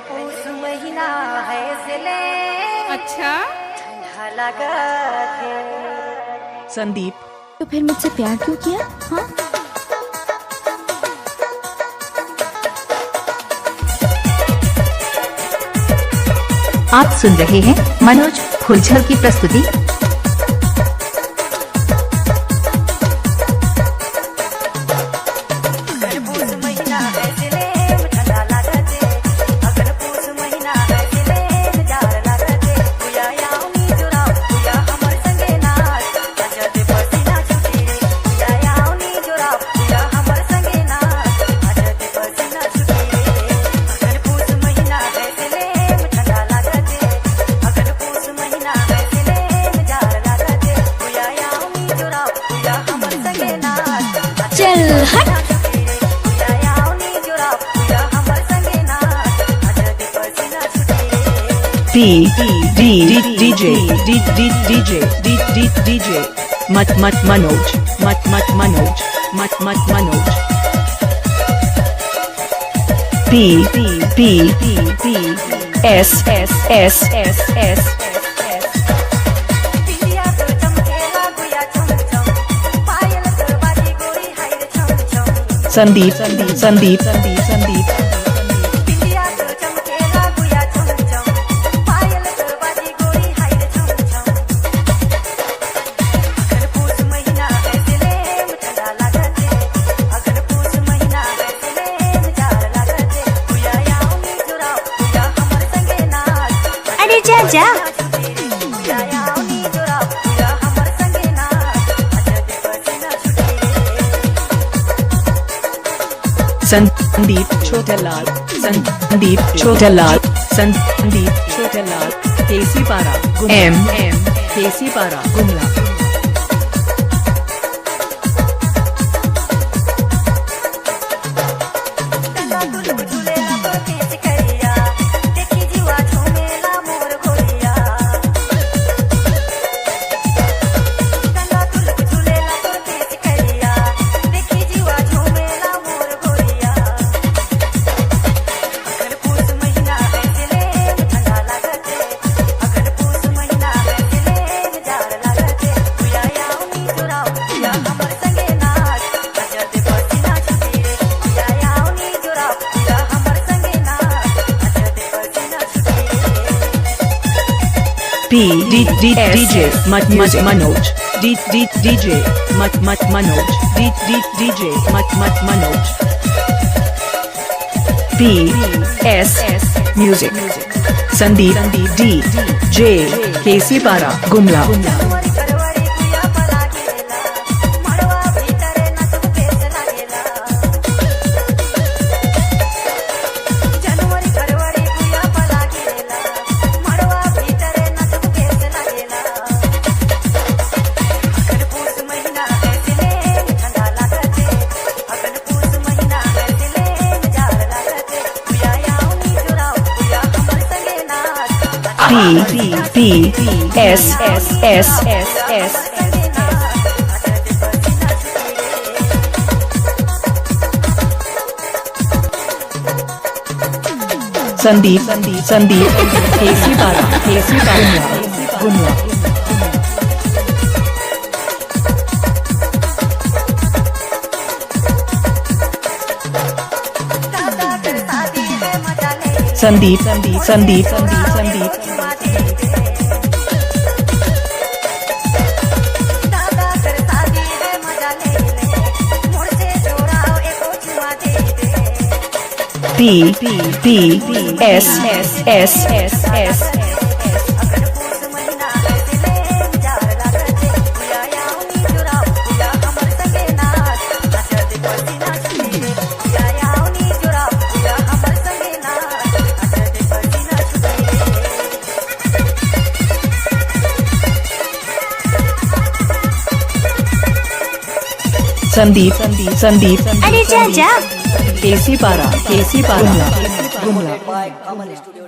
पूस महीना है इसलिए अच्छा ठंडा लगा है। संदीप, तो फिर मुझसे प्यार क्यों किया? हाँ, आप सुन रहे हैं मनोज फुलझर की प्रस्तुति। पूस महीना है इसलिए ठंडा लगा है। अगर पूस महीना है इसलिए जार लगा है। भैया यानी जुरा भैया हमर संगे नाच अजद पसीना छुटी रे। भैया यानी जुरा भैया हमर संगे नाच अजद पसीना छुटी रे। अगर पूस महीना है इसलिए ठंडा लगा है। अगर पूस महीना है इसलिए जार लगा है। भैया यानी जुरा भैया हमर संगे नाच चल हट। DJ मत मनोज S संदीप अरे जा जा। संदीप छोटेलाल केसी पारा केसी पारा Gumla. DJ Manoj DJ Manoj PS music Sandeep DJ केसी पारा गुमला। PS संदीप केसी पारा गुमला। संदीप PS संदीप अरे जा जा। केसी पारा गुमला।